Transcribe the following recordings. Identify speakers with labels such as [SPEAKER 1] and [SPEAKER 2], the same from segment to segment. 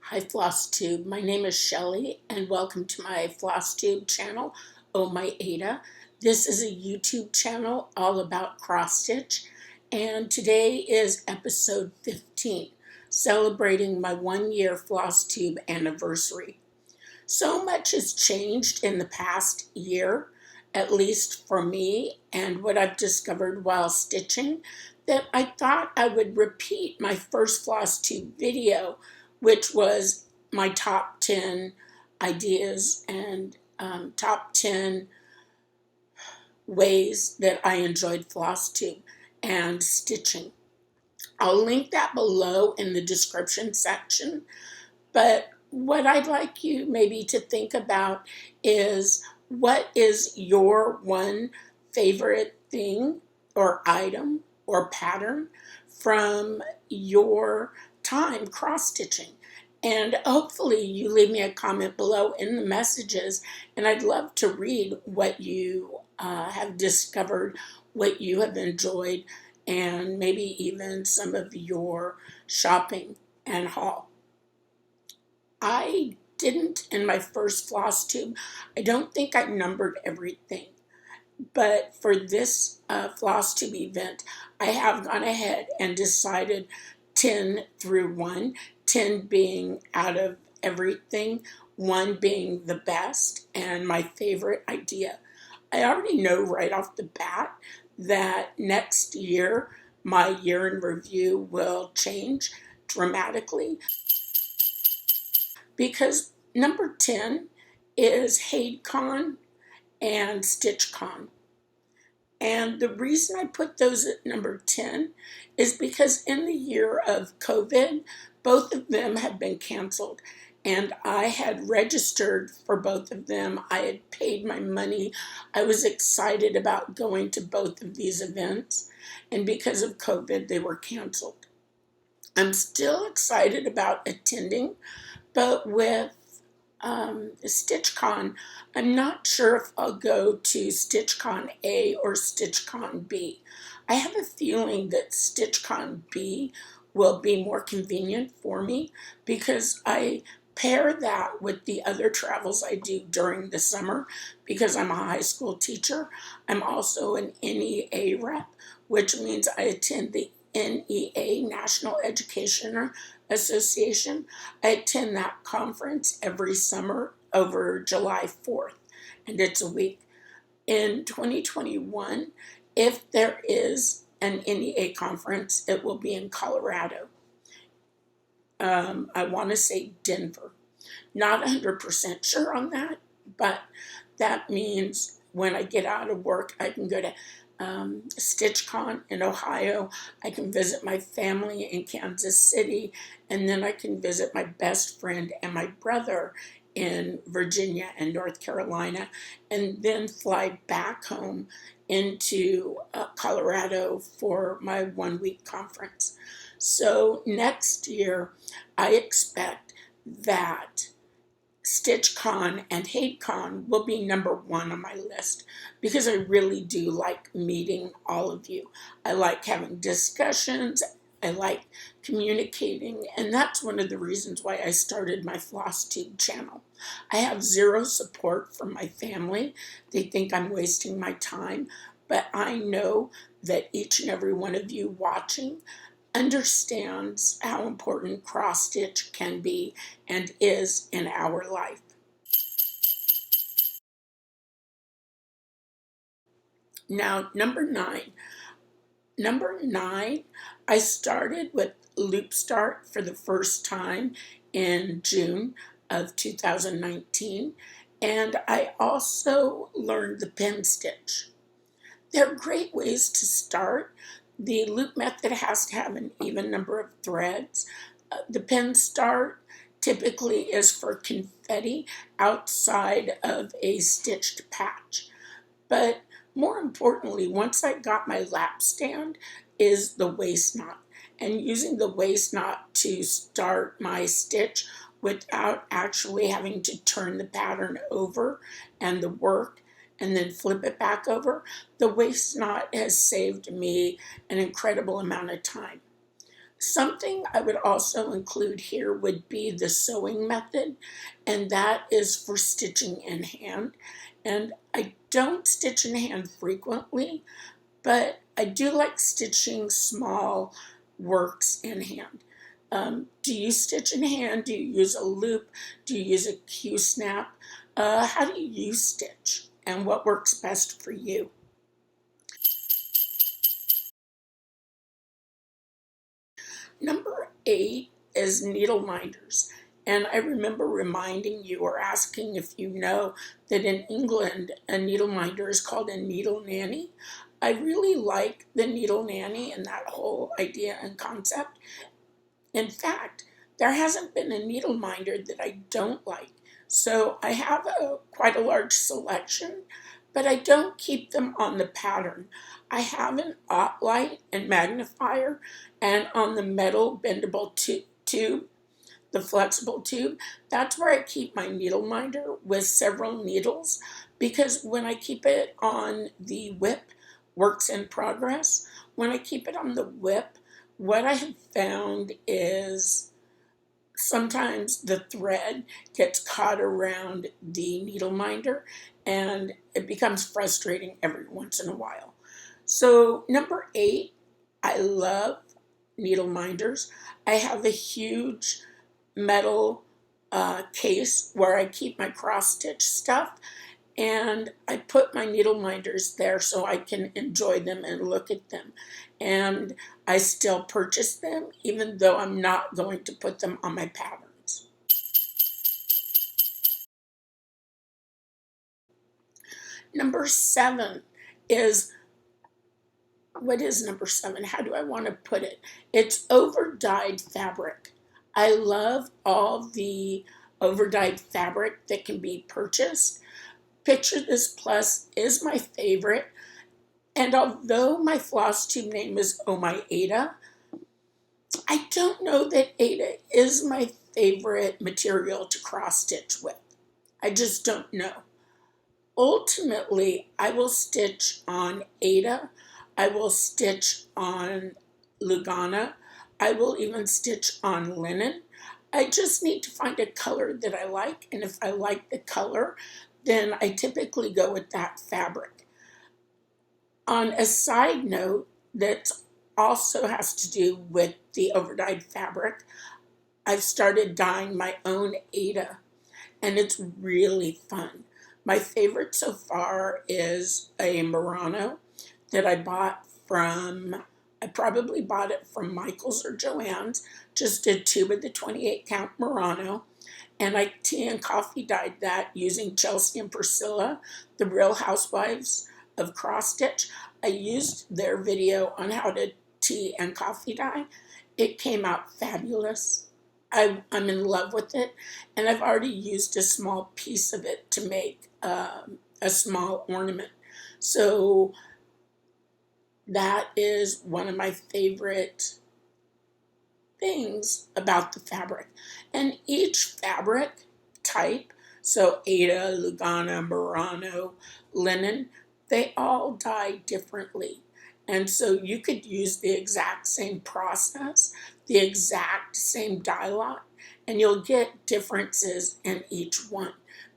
[SPEAKER 1] Hi FlossTube, my name is Shelly and welcome to my FlossTube channel, Oh My Ada. This is a YouTube channel all about cross stitch and today is episode 15, celebrating my 1 year FlossTube anniversary. So much has changed in the past year, at least for me and what I've discovered while stitching, that I thought I would repeat my first FlossTube video, which was my top 10 ideas and top 10 ways that I enjoyed FlossTube and stitching. I'll link that below in the description section, but what I'd like you maybe to think about is, what is your one favorite thing or item or pattern from your time cross-stitching? And hopefully you leave me a comment below in the messages, and I'd love to read what you have discovered, what you have enjoyed, and maybe even some of your shopping and haul. I didn't in my first FlossTube. I don't think I numbered everything. But for this FlossTube event, I have gone ahead and decided 10 through 1, 10 being out of everything, 1 being the best and my favorite idea. I already know right off the bat that next year, my year in review will change dramatically, because number 10 is HadeCon and StitchCon. And the reason I put those at number 10 is because in the year of COVID, both of them had been canceled. And I had registered for both of them. I had paid my money. I was excited about going to both of these events. And because of COVID, they were canceled. I'm still excited about attending, but with StitchCon, I'm not sure if I'll go to StitchCon A or StitchCon B. I have a feeling that StitchCon B will be more convenient for me because I pair that with the other travels I do during the summer. Because I'm a high school teacher, I'm also an NEA rep, which means I attend the NEA, National Education Association. I attend that conference every summer over July 4th, and it's a week. In 2021, if there is an NEA conference, it will be in Colorado. I want to say Denver. Not 100% sure on that, but that means when I get out of work, I can go to StitchCon in Ohio. I can visit my family in Kansas City, and then I can visit my best friend and my brother in Virginia and North Carolina, and then fly back home into Colorado for my 1 week conference. So next year, I expect that StitchCon and HadeCon will be number 1 on my list, because I really do like meeting all of you. I like having discussions. I like communicating, and that's one of the reasons why I started my FlossTube channel. I have zero support from my family. They think I'm wasting my time, but I know that each and every one of you watching understands how important cross stitch can be and is in our life. Now, number 9. Number 9, I started with Loop Start for the first time in June of 2019, and I also learned the pin stitch. They're great ways to start. The loop method has to have an even number of threads. The pin start typically is for confetti outside of a stitched patch. But more importantly, once I got my lap stand, is the waist knot. And using the waist knot to start my stitch without actually having to turn the pattern over and the work and then flip it back over, the waist knot has saved me an incredible amount of time. Something I would also include here would be the sewing method, and that is for stitching in hand. And I don't stitch in hand frequently, but I do like stitching small works in hand. Do you stitch in hand? Do you use a loop? Do you use a Q-snap? How do you stitch? And what works best for you? Number 8 is needle minders. And I remember reminding you or asking if you know that in England, a needle minder is called a needle nanny. I really like the needle nanny and that whole idea and concept. In fact, there hasn't been a needle minder that I don't like. So I have quite a large selection, but I don't keep them on the pattern. I have an light and magnifier, and on the metal bendable tube, the flexible tube, that's where I keep my needle minder with several needles, because when I keep it on the whip, works in progress, when I keep it on the whip, what I have found is sometimes the thread gets caught around the needle minder and it becomes frustrating every once in a while. So number 8, I love needle minders. I have a huge metal case where I keep my cross stitch stuff, and I put my needle minders there so I can enjoy them and look at them. And I still purchase them even though I'm not going to put them on my patterns. Number 7 is, what is number 7? How do I want to put it? It's over-dyed fabric. I love all the over-dyed fabric that can be purchased. Picture This Plus is my favorite, and although my FlossTube name is Oh My Ada, I don't know that Ada is my favorite material to cross stitch with. I just don't know. Ultimately, I will stitch on Ada, I will stitch on Lugana, I will even stitch on linen. I just need to find a color that I like, and if I like the color, then I typically go with that fabric. On a side note that also has to do with the overdyed fabric, I've started dyeing my own Ada, and it's really fun. My favorite so far is a Murano that I probably bought it from Michael's or Joann's, just a tube of the 28 count Murano. And I tea and coffee dyed that using Chelsea and Priscilla, the Real Housewives of Cross Stitch. I used their video on how to tea and coffee dye. It came out fabulous. I'm in love with it, and I've already used a small piece of it to make a small ornament. So that is one of my favorite things about the fabric. And each fabric type, so Ada, Lugana, Murano, linen, they all dye differently. And so you could use the exact same process, the exact same dye lot, and you'll get differences in each one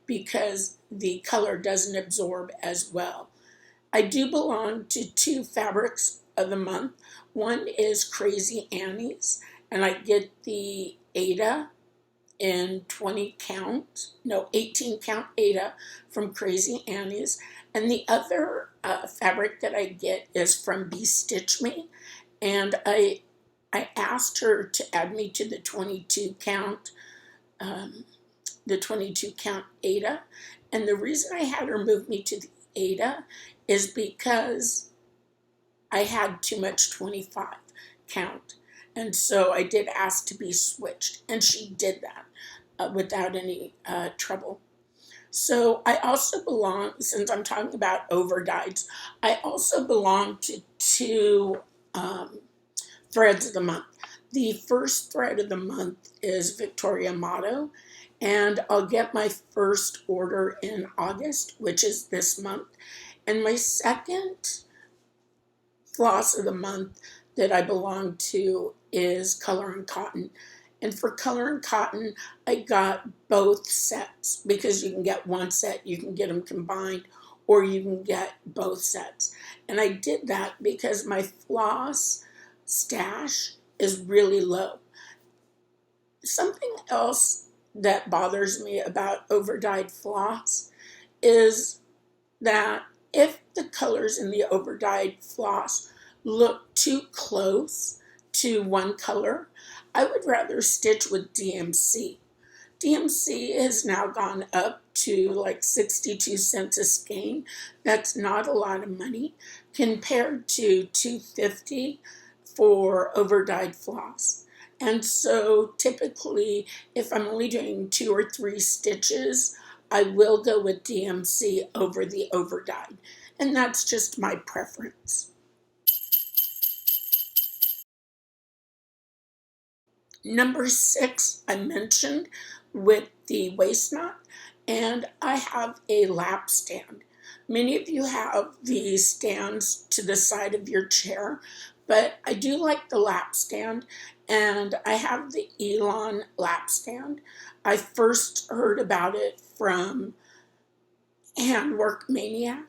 [SPEAKER 1] because the color doesn't absorb as well. I do belong to 2 fabrics of the month. One is Crazy Annie's, and I get the Ada in 18 count Ada from Crazy Annie's. And the other fabric that I get is from Be Stitch Me. And I asked her to add me to the 22 count Ada. And the reason I had her move me to the Ada is because I had too much 25 count. And so I did ask to be switched, and she did that without any trouble. So I also belong, since I'm talking about overdyes, I also belong to 2 threads of the month. The first thread of the month is Victoria Motto, and I'll get my first order in August, which is this month. And my second floss of the month, that I belong to is Color and Cotton. And for Color and Cotton, I got both sets because you can get one set, you can get them combined, or you can get both sets. And I did that because my floss stash is really low. Something else that bothers me about overdyed floss is that if the colors in the overdyed floss look too close to one color, I would rather stitch with DMC. DMC has now gone up to like 62 cents a skein. That's not a lot of money compared to $2.50 for overdyed floss. And so typically, if I'm only doing 2 or 3 stitches, I will go with DMC over the overdyed. And that's just my preference. Number 6, I mentioned with the waist knot, and I have a lap stand. Many of you have the stands to the side of your chair, but I do like the lap stand, and I have the Elon lap stand. I first heard about it from Handwork Maniac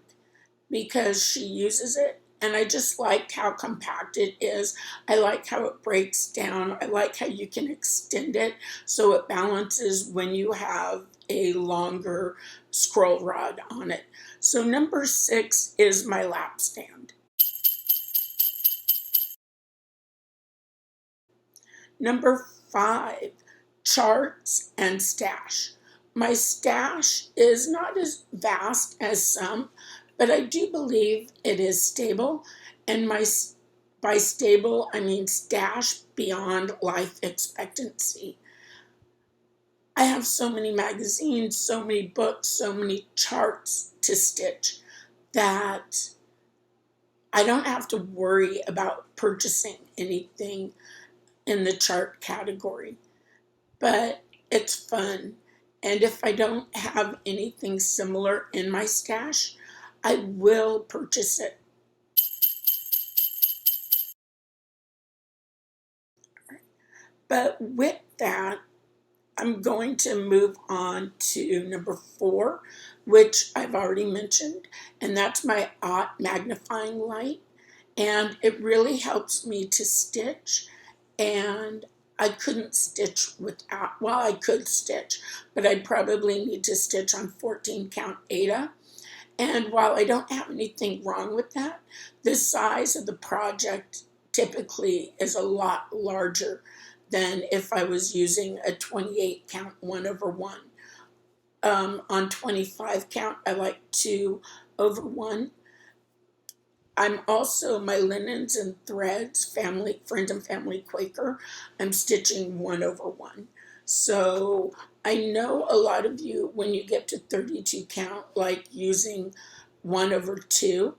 [SPEAKER 1] because she uses it, and I just like how compact it is. I like how it breaks down. I like how you can extend it so it balances when you have a longer scroll rod on it. So number 6 is my lap stand. Number 5, charts and stash. My stash is not as vast as some, but I do believe it is stable, and by stable, I mean stash beyond life expectancy. I have so many magazines, so many books, so many charts to stitch that I don't have to worry about purchasing anything in the chart category. But it's fun, and if I don't have anything similar in my stash, I will purchase it. But with that, I'm going to move on to number 4, which I've already mentioned, and that's my Ott magnifying light. And it really helps me to stitch, and I couldn't stitch without, well, I could stitch, but I'd probably need to stitch on 14 count Aida. And while I don't have anything wrong with that, the size of the project typically is a lot larger than if I was using a 28 count 1/1. On 25 count, I like 2/1. I'm also, my linens and threads, family, friends and family Quaker, I'm stitching 1/1. So I know a lot of you, when you get to 32 count, like using 1/2.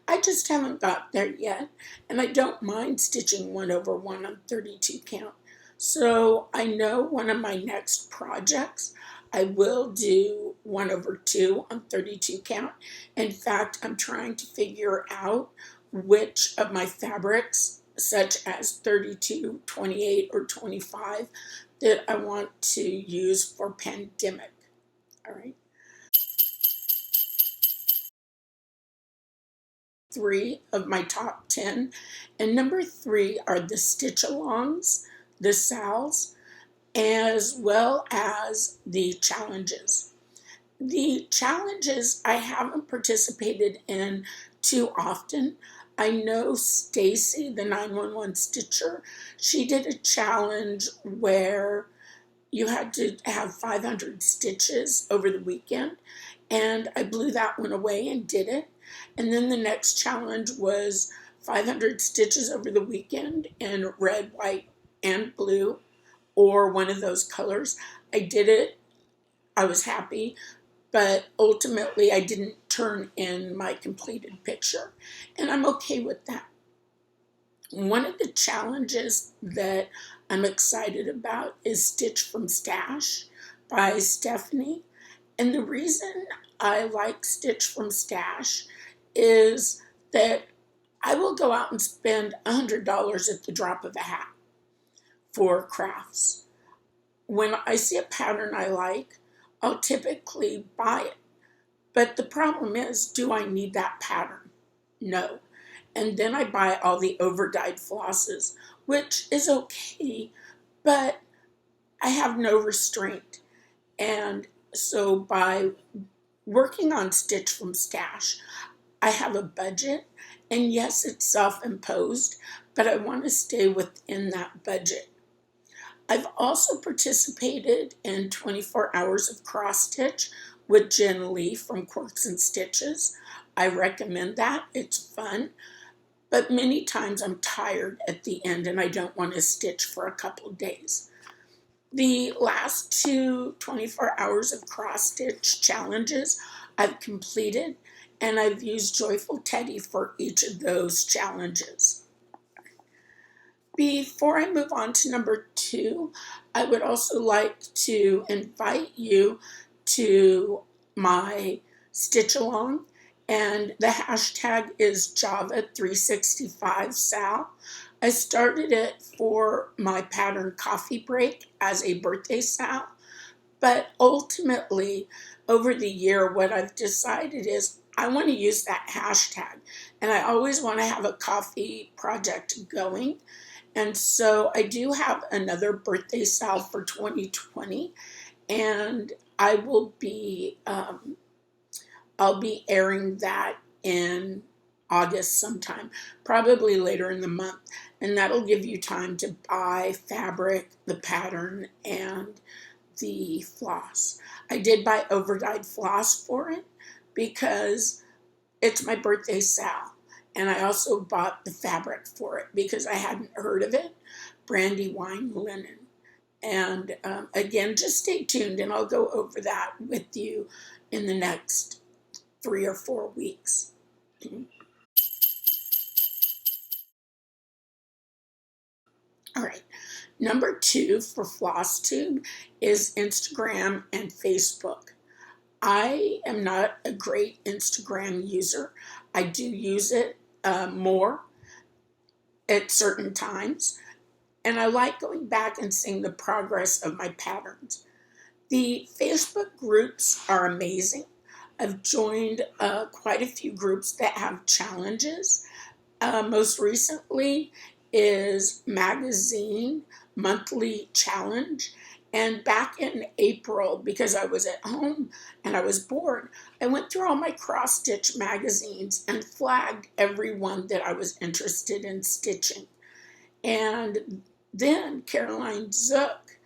[SPEAKER 1] I just haven't got there yet, and I don't mind stitching 1/1 on 32 count. So I know one of my next projects, I will do 1/2 on 32 count. In fact, I'm trying to figure out which of my fabrics, such as 32, 28, or 25, that I want to use for pandemic. All right. 3 of my top 10. And number 3 are the stitch alongs, the sals, as well as the challenges. The challenges I haven't participated in too often. I know Stacy, the 911 stitcher, she did a challenge where you had to have 500 stitches over the weekend, and I blew that one away and did it. And then the next challenge was 500 stitches over the weekend in red, white, and blue, or one of those colors. I did it. I was happy, but ultimately I didn't turn in my completed picture, and I'm okay with that. One of the challenges that I'm excited about is Stitch from Stash by Stephanie. And the reason I like Stitch from Stash is that I will go out and spend $100 at the drop of a hat for crafts. When I see a pattern I like, I'll typically buy it. But the problem is, do I need that pattern? No. And then I buy all the over-dyed flosses, which is okay, but I have no restraint. And so by working on Stitch from Stash, I have a budget, and yes, it's self-imposed, but I want to stay within that budget. I've also participated in 24 hours of cross stitch with Jen Lee from Quirks and Stitches. I recommend that. It's fun, but many times I'm tired at the end and I don't want to stitch for a couple of days. The last two 24 hours of cross stitch challenges I've completed, and I've used Joyful Teddy for each of those challenges. Before I move on to number 2, I would also like to invite you to my stitch along, and the hashtag is Java365Sal. I started it for my pattern coffee break as a birthday sal, but ultimately over the year what I've decided is I want to use that hashtag, and I always want to have a coffee project going. And so I do have another birthday sal for 2020, and I will be I'll be airing that in August sometime, probably later in the month, and that'll give you time to buy fabric, the pattern, and the floss. I did buy overdyed floss for it because it's my birthday sal. And I also bought the fabric for it because I hadn't heard of it, Brandywine Linen. And again, just stay tuned and I'll go over that with you in the next 3 or 4 weeks. All right, number 2 for FlossTube is Instagram and Facebook. I am not a great Instagram user. I do use it more at certain times, and I like going back and seeing the progress of my patterns. The Facebook groups are amazing. I've joined quite a few groups that have challenges. Most recently is Magazine Monthly Challenge. And back in April, because I was at home and I was bored, I went through all my cross-stitch magazines and flagged every one that I was interested in stitching. And then Carolyn Zook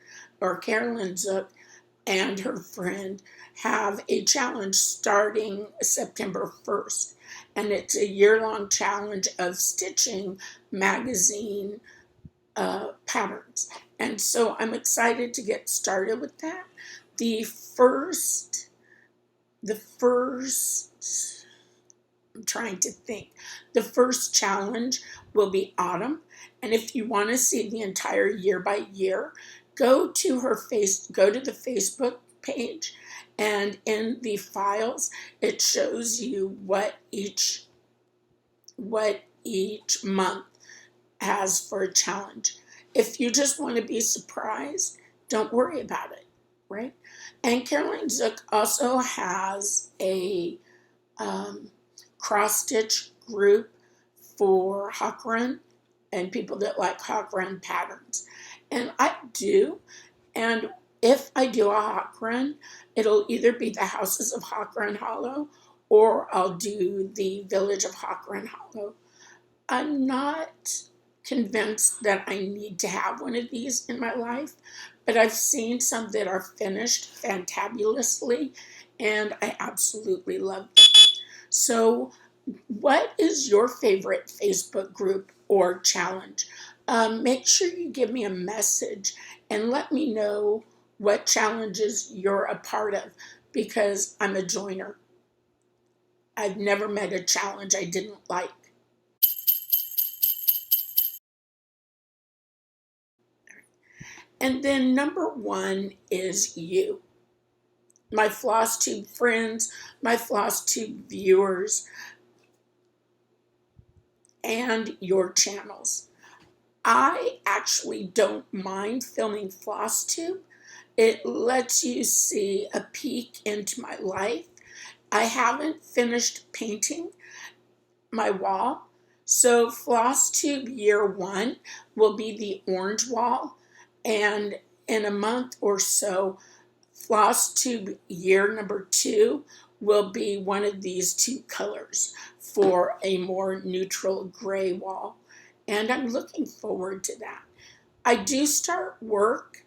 [SPEAKER 1] and her friend have a challenge starting September 1st. And it's a year-long challenge of stitching magazine patterns. And so I'm excited to get started with that. The first, I'm trying to think. The first challenge will be autumn. And if you want to see the entire year by year, go to the Facebook page, and in the files, it shows you what each month has for a challenge. If you just want to be surprised, don't worry about it, right? And Caroline Zook also has a cross-stitch group for hawk run and people that like hawk run patterns. And I do, and if I do a hawk run, it'll either be the Houses of Hawk Run Hollow or I'll do the Village of Hawk Run Hollow. I'm not convinced that I need to have one of these in my life, but I've seen some that are finished fantabulously, and I absolutely love them. So what is your favorite Facebook group or challenge? Make sure you give me a message and let me know what challenges you're a part of, because I'm a joiner. I've never met a challenge I didn't like. And then number 1 is you. My FlossTube friends, my FlossTube viewers. and your channels. I actually don't mind filming FlossTube. It lets you see a peek into my life. I haven't finished painting my wall, so FlossTube year 1 will be the orange wall, and in a month or so, FlossTube year number 2 will be one of these two colors for a more neutral gray wall, and I'm looking forward to that. I do start work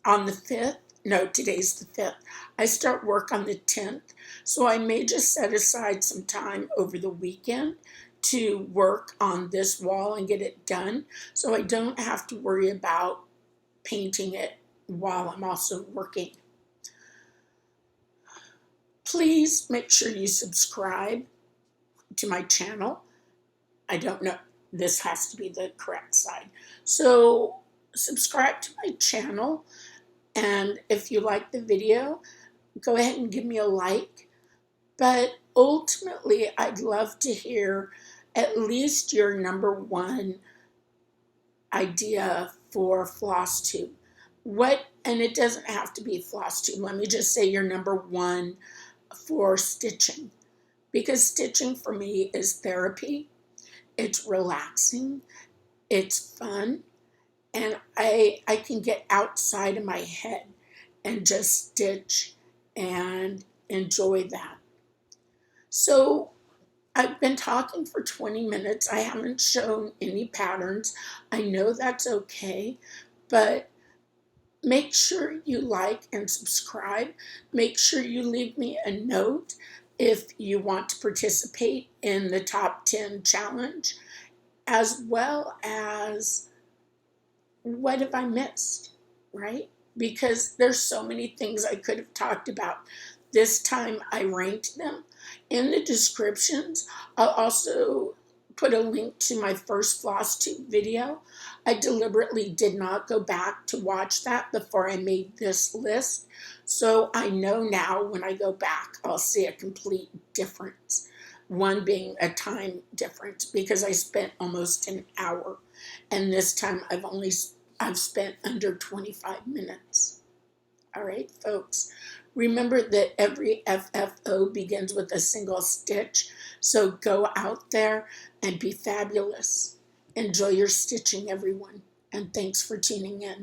[SPEAKER 1] on the 5th. No, today's the 5th. I start work on the 10th, so I may just set aside some time over the weekend to work on this wall and get it done, so I don't have to worry about painting it while I'm also working. Please make sure you subscribe to my channel. I don't know, this has to be the correct side. So subscribe to my channel, and if you like the video, go ahead and give me a like. But ultimately, I'd love to hear at least your number one idea for FlossTube. And it doesn't have to be FlossTube. Let me just say your number one for stitching. Because stitching for me is therapy. It's relaxing. It's fun. And I can get outside of my head and just stitch and enjoy that. So I've been talking for 20 minutes. I haven't shown any patterns. I know that's okay, but make sure you like and subscribe. Make sure you leave me a note if you want to participate in the top 10 challenge, as well as what have I missed, right? Because there's so many things I could have talked about. This time I ranked them. In the descriptions, I'll also put a link to my first FlossTube video. I deliberately did not go back to watch that before I made this list. So I know now when I go back, I'll see a complete difference. One being a time difference, because I spent almost an hour. And this time I've spent under 25 minutes. All right, folks. Remember that every FFO begins with a single stitch. So go out there and be fabulous. Enjoy your stitching, everyone. And thanks for tuning in.